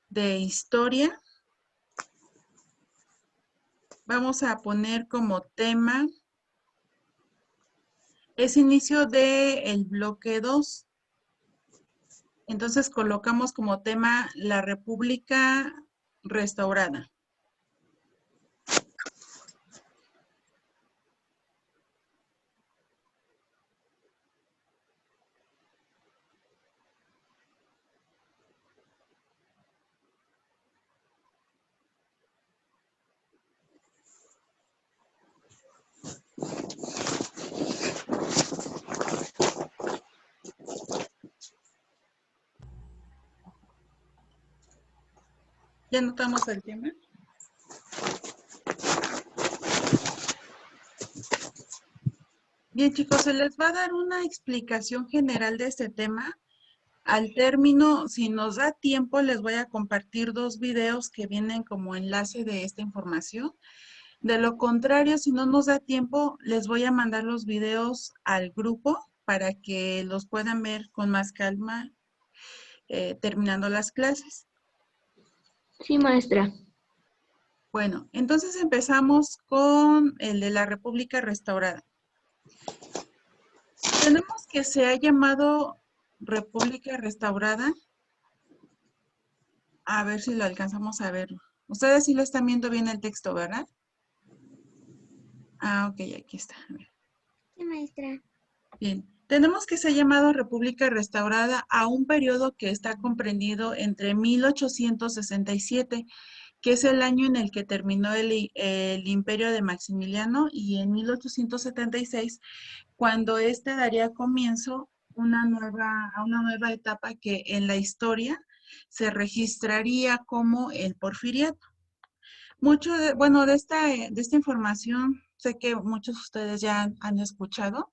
de historia. Vamos a poner como tema, es inicio del bloque 2. Entonces colocamos como tema la República restaurada. ¿Ya notamos el tema? Bien, chicos, se les va a dar una explicación general de este tema. Al término, si nos da tiempo, les voy a compartir 2 videos que vienen como enlace de esta información. De lo contrario, si no nos da tiempo, les voy a mandar los videos al grupo para que los puedan ver con más calma terminando las clases. Sí, maestra. Bueno, entonces empezamos con el de la República Restaurada. Tenemos que se ha llamado República Restaurada. A ver si lo alcanzamos a ver. Ustedes sí lo están viendo bien el texto, ¿verdad? Ah, ok, aquí está. A ver. Sí, maestra. Bien. Tenemos que se ha llamado República Restaurada a un periodo que está comprendido entre 1867, que es el año en el que terminó el imperio de Maximiliano, y en 1876, cuando este daría comienzo a una nueva etapa que en la historia se registraría como el Porfiriato. Bueno, de esta información sé que muchos de ustedes ya han escuchado,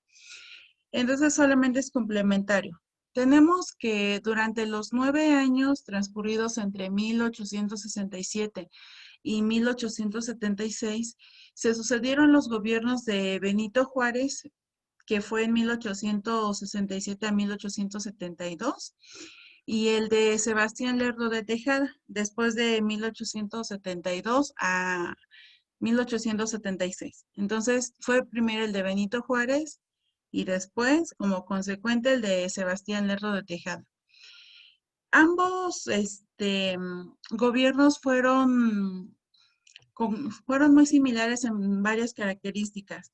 entonces solamente es complementario. Tenemos que durante los 9 años transcurridos entre 1867 y 1876, se sucedieron los gobiernos de Benito Juárez, que fue en 1867 a 1872, y el de Sebastián Lerdo de Tejada, después de 1872 a 1876. Entonces, fue primero el de Benito Juárez y después, como consecuente, el de Sebastián Lerdo de Tejada. Ambos gobiernos fueron muy similares en varias características.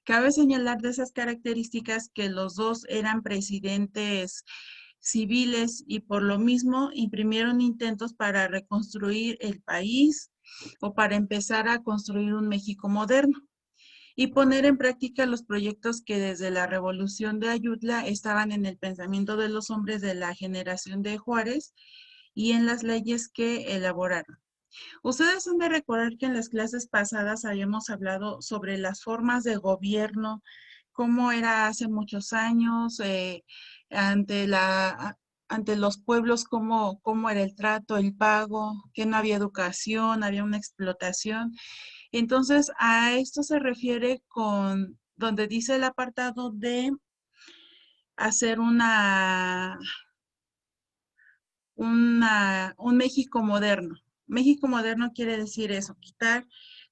Cabe señalar de esas características que los dos eran presidentes civiles y por lo mismo imprimieron intentos para reconstruir el país o para empezar a construir un México moderno y poner en práctica los proyectos que desde la Revolución de Ayutla estaban en el pensamiento de los hombres de la generación de Juárez y en las leyes que elaboraron. Ustedes han de recordar que en las clases pasadas habíamos hablado sobre las formas de gobierno, cómo era hace muchos años, ante ante los pueblos, cómo era el trato, el pago, que no había educación, había una explotación. Entonces, a esto se refiere con donde dice el apartado de hacer un México moderno. México moderno quiere decir eso, quitar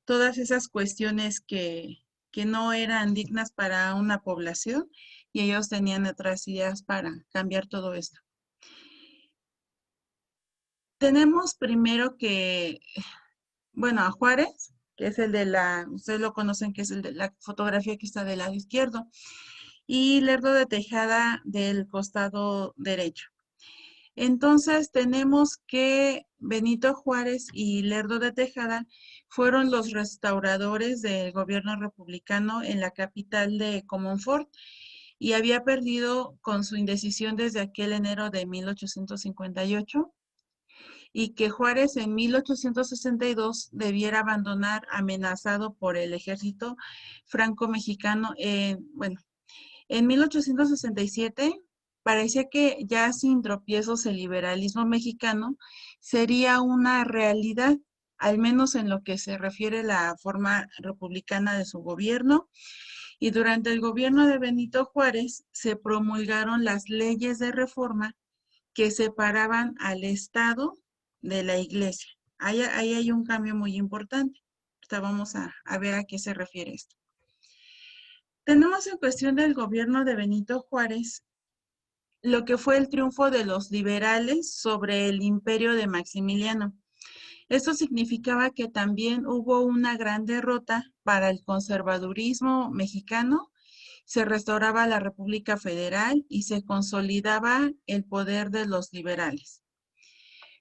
todas esas cuestiones que no eran dignas para una población y ellos tenían otras ideas para cambiar todo esto. Tenemos primero que, bueno, a Juárez, que es el de ustedes lo conocen, que es el de la fotografía que está del lado izquierdo, y Lerdo de Tejada del costado derecho. Entonces tenemos que Benito Juárez y Lerdo de Tejada fueron los restauradores del gobierno republicano en la capital de Comonfort y había perdido con su indecisión desde aquel enero de 1858 y que Juárez en 1862 debiera abandonar amenazado por el ejército franco-mexicano. Bueno, en 1867 parecía que ya sin tropiezos el liberalismo mexicano sería una realidad, al menos en lo que se refiere a la forma republicana de su gobierno. Y durante el gobierno de Benito Juárez se promulgaron las leyes de reforma que separaban al Estado de la iglesia. Ahí hay un cambio muy importante. Ahorita vamos a ver a qué se refiere esto. Tenemos en cuestión del gobierno de Benito Juárez lo que fue el triunfo de los liberales sobre el imperio de Maximiliano. Esto significaba que también hubo una gran derrota para el conservadurismo mexicano, se restauraba la República Federal y se consolidaba el poder de los liberales.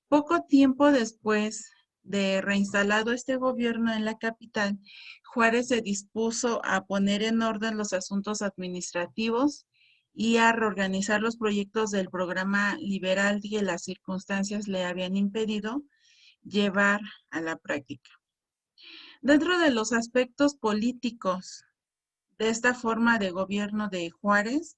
Poco tiempo después de reinstalado este gobierno en la capital, Juárez se dispuso a poner en orden los asuntos administrativos y a reorganizar los proyectos del programa liberal que las circunstancias le habían impedido llevar a la práctica. Dentro de los aspectos políticos de esta forma de gobierno de Juárez,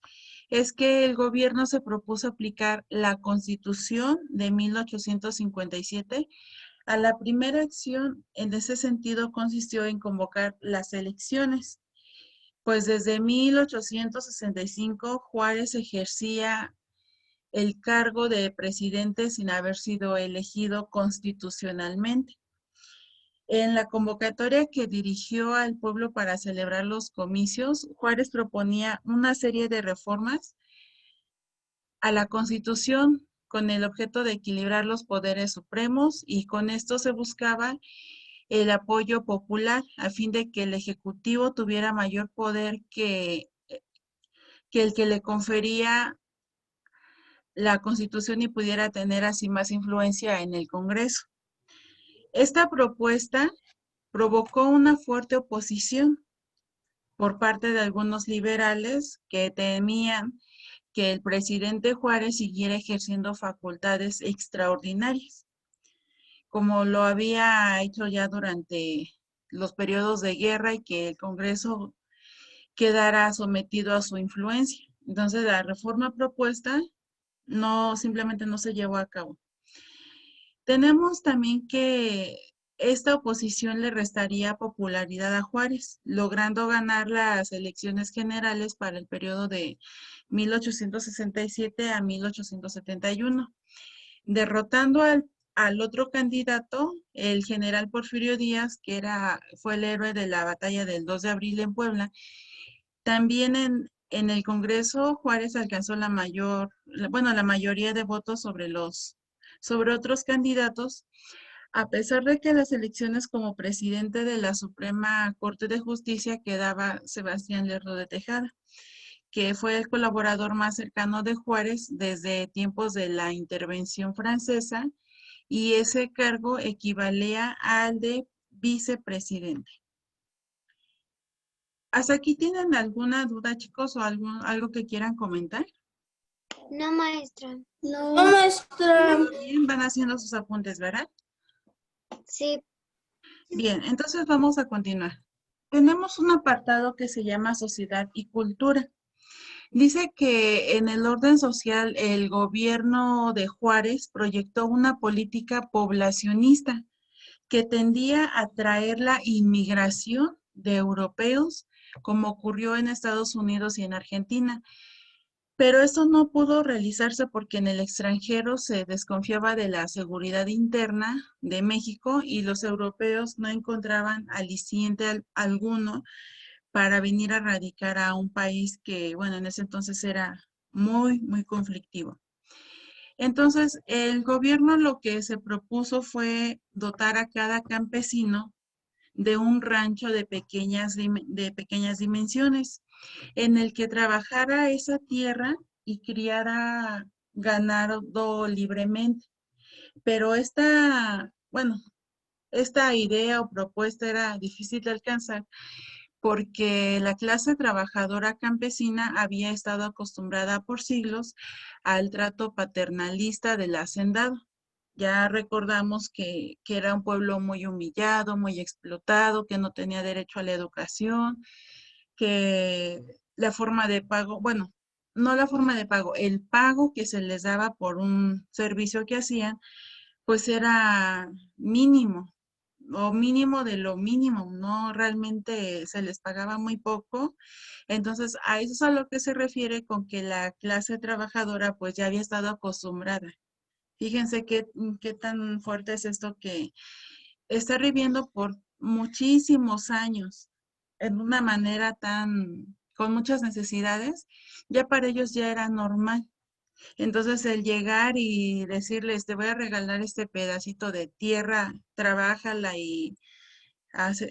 es que el gobierno se propuso aplicar la Constitución de 1857. A la primera acción en ese sentido consistió en convocar las elecciones, pues desde 1865 Juárez ejercía el cargo de presidente sin haber sido elegido constitucionalmente. En la convocatoria que dirigió al pueblo para celebrar los comicios, Juárez proponía una serie de reformas a la Constitución con el objeto de equilibrar los poderes supremos y con esto se buscaba el apoyo popular a fin de que el Ejecutivo tuviera mayor poder que el que le confería la Constitución y pudiera tener así más influencia en el Congreso. Esta propuesta provocó una fuerte oposición por parte de algunos liberales que temían que el presidente Juárez siguiera ejerciendo facultades extraordinarias, como lo había hecho ya durante los periodos de guerra y que el Congreso quedara sometido a su influencia. Entonces, la reforma propuesta simplemente no se llevó a cabo. Tenemos también que esta oposición le restaría popularidad a Juárez, logrando ganar las elecciones generales para el periodo de 1867 a 1871, derrotando al otro candidato, el general Porfirio Díaz, que fue el héroe de la batalla del 2 de abril en Puebla. También en el Congreso, Juárez alcanzó la mayoría de votos sobre otros candidatos, a pesar de que las elecciones como presidente de la Suprema Corte de Justicia quedaba Sebastián Lerdo de Tejada, que fue el colaborador más cercano de Juárez desde tiempos de la intervención francesa, y ese cargo equivalía al de vicepresidente. ¿Hasta aquí tienen alguna duda, chicos, o algo que quieran comentar? No, maestra. No, maestra. Bien, van haciendo sus apuntes, ¿verdad? Sí. Bien, entonces vamos a continuar. Tenemos un apartado que se llama Sociedad y Cultura. Dice que en el orden social el gobierno de Juárez proyectó una política poblacionista que tendía a atraer la inmigración de europeos, como ocurrió en Estados Unidos y en Argentina. Pero eso no pudo realizarse porque en el extranjero se desconfiaba de la seguridad interna de México y los europeos no encontraban aliciente alguno para venir a radicar a un país que, bueno, en ese entonces era muy, muy conflictivo. Entonces, el gobierno lo que se propuso fue dotar a cada campesino de un rancho de pequeñas dimensiones en el que trabajara esa tierra y criara ganado libremente. Pero esta idea o propuesta era difícil de alcanzar porque la clase trabajadora campesina había estado acostumbrada por siglos al trato paternalista del hacendado. Ya recordamos que era un pueblo muy humillado, muy explotado, que no tenía derecho a la educación, que la forma de pago, bueno, no la forma de pago, el pago que se les daba por un servicio que hacían, pues era mínimo o mínimo de lo mínimo, no realmente se les pagaba muy poco. Entonces, a eso es a lo que se refiere con que la clase trabajadora pues ya había estado acostumbrada Fíjense qué tan fuerte es esto que está viviendo por muchísimos años en una manera con muchas necesidades, ya para ellos ya era normal. Entonces el llegar y decirles, te voy a regalar este pedacito de tierra, trabájala y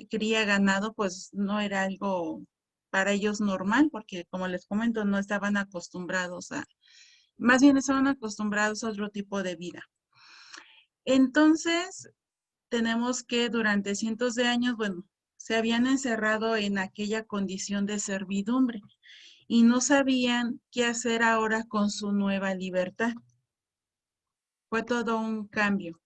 cría ganado, pues no era algo para ellos normal, porque como les comento, no estaban acostumbrados más bien estaban acostumbrados a otro tipo de vida. Entonces, tenemos que durante cientos de años, bueno, se habían encerrado en aquella condición de servidumbre y no sabían qué hacer ahora con su nueva libertad. Fue todo un cambio.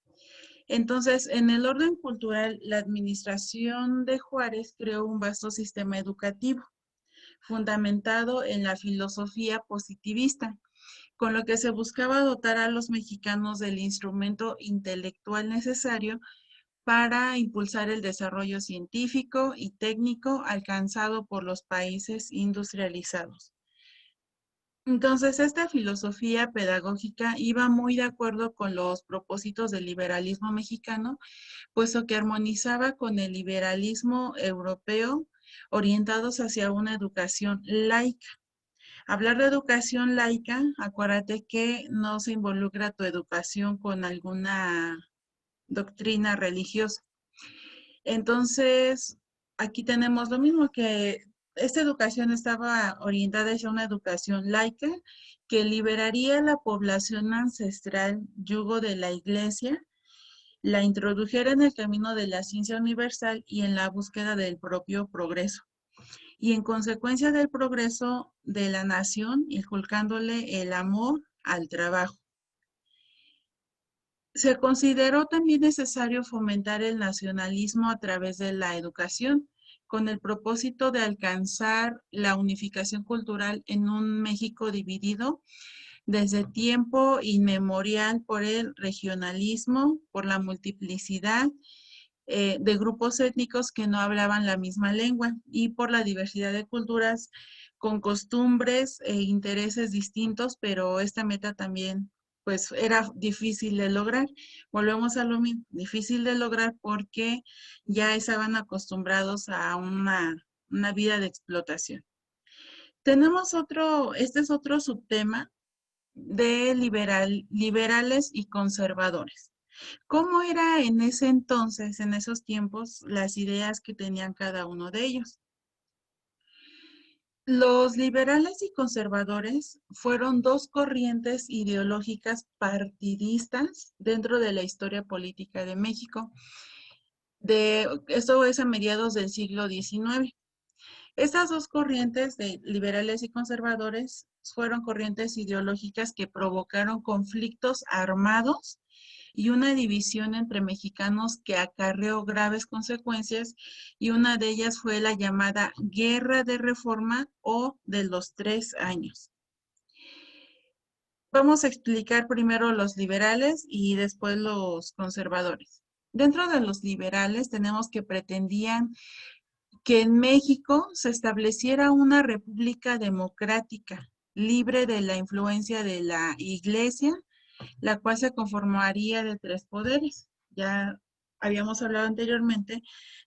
Entonces, en el orden cultural, la administración de Juárez creó un vasto sistema educativo, fundamentado en la filosofía positivista, con lo que se buscaba dotar a los mexicanos del instrumento intelectual necesario para impulsar el desarrollo científico y técnico alcanzado por los países industrializados. Entonces, esta filosofía pedagógica iba muy de acuerdo con los propósitos del liberalismo mexicano, puesto que armonizaba con el liberalismo europeo, orientados hacia una educación laica. Hablar de educación laica, acuérdate que no se involucra tu educación con alguna doctrina religiosa. Entonces, aquí tenemos lo mismo, que esta educación estaba orientada hacia una educación laica que liberaría a la población ancestral yugo de la iglesia, la introdujera en el camino de la ciencia universal y en la búsqueda del propio progreso. Y en consecuencia del progreso de la nación, inculcándole el amor al trabajo. Se consideró también necesario fomentar el nacionalismo a través de la educación, con el propósito de alcanzar la unificación cultural en un México dividido desde tiempo inmemorial por el regionalismo, por la multiplicidad de grupos étnicos que no hablaban la misma lengua y por la diversidad de culturas con costumbres e intereses distintos, pero esta meta también pues era difícil de lograr. Volvemos a lo mismo, difícil de lograr porque ya estaban acostumbrados a una vida de explotación. Tenemos este es otro subtema de liberales y conservadores. ¿Cómo era en ese entonces, en esos tiempos, las ideas que tenían cada uno de ellos? Los liberales y conservadores fueron dos corrientes ideológicas partidistas dentro de la historia política de México. Esto es a mediados del siglo XIX. Estas dos corrientes de liberales y conservadores fueron corrientes ideológicas que provocaron conflictos armados y una división entre mexicanos que acarreó graves consecuencias, y una de ellas fue la llamada Guerra de Reforma o de los 3 años. Vamos a explicar primero los liberales y después los conservadores. Dentro de los liberales tenemos que pretendían que en México se estableciera una república democrática, libre de la influencia de la Iglesia, la cual se conformaría de 3 poderes. Ya habíamos hablado anteriormente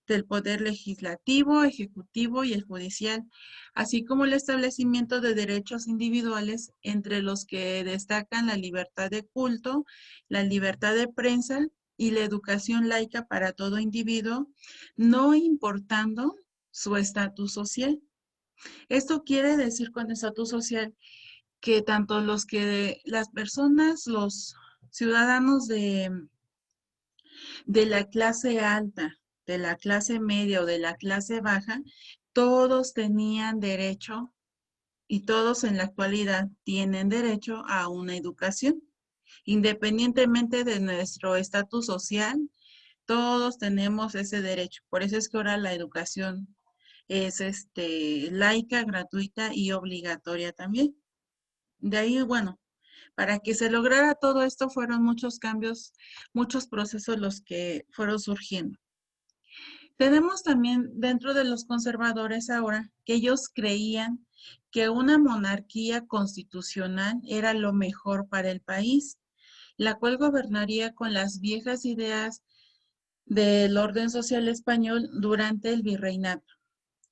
del poder legislativo, ejecutivo y el judicial, así como el establecimiento de derechos individuales, entre los que destacan la libertad de culto, la libertad de prensa y la educación laica para todo individuo, no importando su estatus social. Esto quiere decir con estatus social que tanto las personas, los ciudadanos de la clase alta, de la clase media o de la clase baja, todos tenían derecho y todos en la actualidad tienen derecho a una educación. Independientemente de nuestro estatus social, todos tenemos ese derecho. Por eso es que ahora la educación es laica, gratuita y obligatoria también. De ahí, bueno, para que se lograra todo esto fueron muchos cambios, muchos procesos los que fueron surgiendo. Tenemos también dentro de los conservadores ahora que ellos creían que una monarquía constitucional era lo mejor para el país la cual gobernaría con las viejas ideas del orden social español durante el virreinato.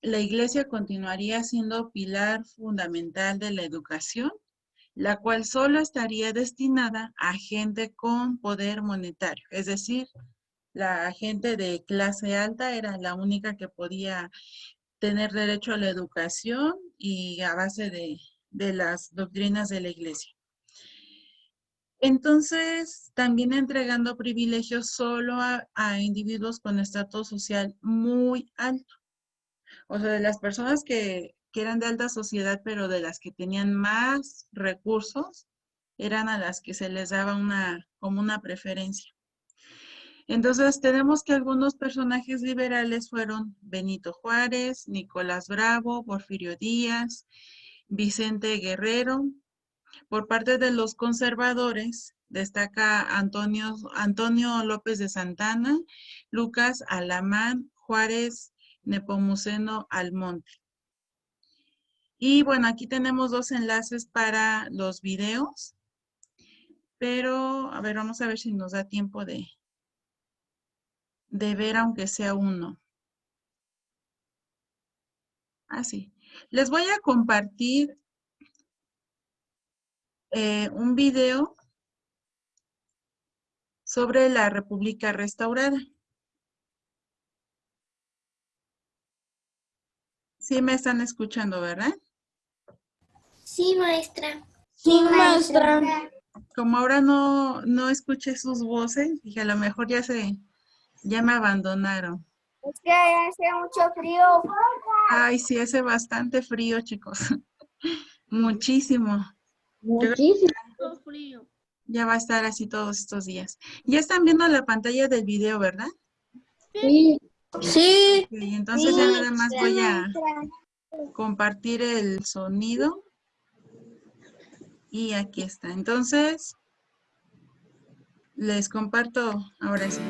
La Iglesia continuaría siendo pilar fundamental de la educación, la cual solo estaría destinada a gente con poder monetario, es decir, la gente de clase alta era la única que podía tener derecho a la educación y a base de las doctrinas de la Iglesia. Entonces, también entregando privilegios solo a individuos con estatus social muy alto. O sea, de las personas que eran de alta sociedad, pero de las que tenían más recursos, eran a las que se les daba como una preferencia. Entonces, tenemos que algunos personajes liberales fueron Benito Juárez, Nicolás Bravo, Porfirio Díaz, Vicente Guerrero. Por parte de los conservadores, destaca Antonio López de Santana, Lucas Alamán, Juárez Nepomuceno Almonte. Y bueno, aquí tenemos dos enlaces para los videos, pero a ver, vamos a ver si nos da tiempo de ver aunque sea uno. Así. Les voy a compartir un video sobre la República Restaurada. Sí me están escuchando, ¿verdad? Sí, maestra. Sí, maestra. Como ahora no escuché sus voces, dije, a lo mejor ya me abandonaron. Es que hace mucho frío. Ay, sí, hace bastante frío, chicos. Muchísimo. Yo creo que Muchísimo frío. ya va a estar así todos estos días. Ya están viendo la pantalla del video, ¿verdad? Sí. Sí. Ok, entonces ya nada más Sí, voy a maestra. compartir el sonido. Y aquí está. Entonces, les comparto ahora sí.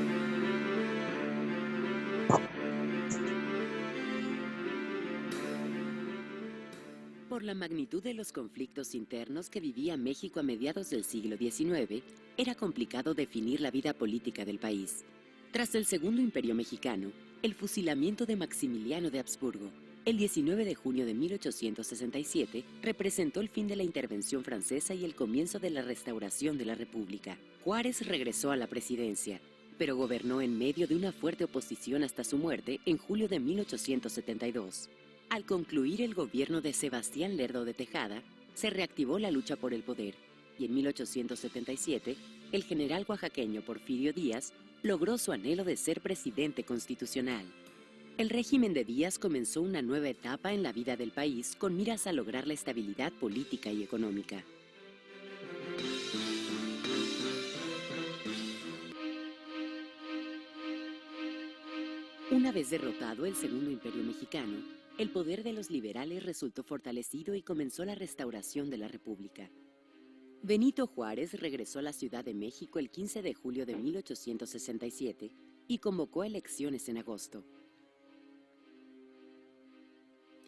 Por la magnitud de los conflictos internos que vivía México a mediados del siglo XIX, era complicado definir la vida política del país. Tras el Segundo Imperio Mexicano, el fusilamiento de Maximiliano de Habsburgo, el 19 de junio de 1867, representó el fin de la intervención francesa y el comienzo de la restauración de la República. Juárez regresó a la presidencia, pero gobernó en medio de una fuerte oposición hasta su muerte en julio de 1872. Al concluir el gobierno de Sebastián Lerdo de Tejada, se reactivó la lucha por el poder y en 1877, el general oaxaqueño Porfirio Díaz logró su anhelo de ser presidente constitucional. El régimen de Díaz comenzó una nueva etapa en la vida del país con miras a lograr la estabilidad política y económica. Una vez derrotado el Segundo Imperio Mexicano, el poder de los liberales resultó fortalecido y comenzó la restauración de la República. Benito Juárez regresó a la Ciudad de México el 15 de julio de 1867 y convocó elecciones en agosto.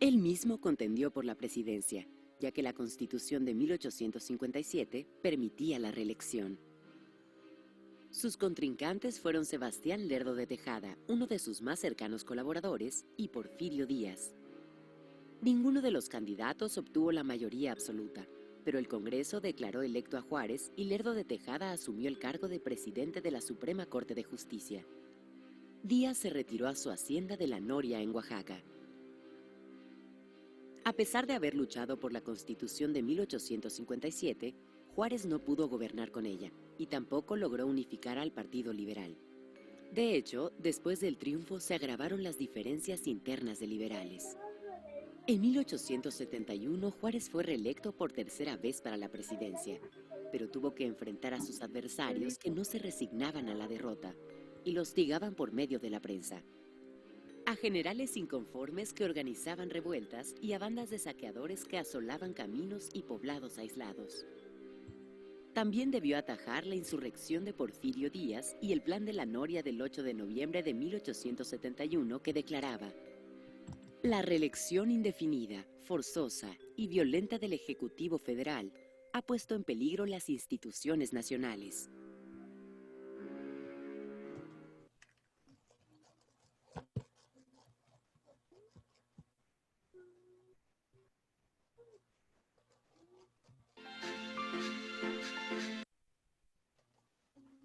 Él mismo contendió por la presidencia, ya que la Constitución de 1857 permitía la reelección. Sus contrincantes fueron Sebastián Lerdo de Tejada, uno de sus más cercanos colaboradores, y Porfirio Díaz. Ninguno de los candidatos obtuvo la mayoría absoluta, pero el Congreso declaró electo a Juárez y Lerdo de Tejada asumió el cargo de presidente de la Suprema Corte de Justicia. Díaz se retiró a su hacienda de La Noria en Oaxaca. A pesar de haber luchado por la Constitución de 1857, Juárez no pudo gobernar con ella y tampoco logró unificar al Partido Liberal. De hecho, después del triunfo se agravaron las diferencias internas de liberales. En 1871, Juárez fue reelecto por tercera vez para la presidencia, pero tuvo que enfrentar a sus adversarios que no se resignaban a la derrota y lo hostigaban por medio de la prensa. A generales inconformes que organizaban revueltas y a bandas de saqueadores que asolaban caminos y poblados aislados. También debió atajar la insurrección de Porfirio Díaz y el plan de La Noria del 8 de noviembre de 1871 que declaraba: la reelección indefinida, forzosa y violenta del Ejecutivo Federal ha puesto en peligro las instituciones nacionales.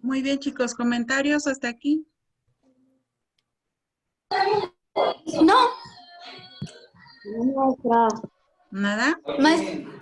Muy bien, chicos, comentarios hasta aquí. No, Maestra. ¿Nada? maestra.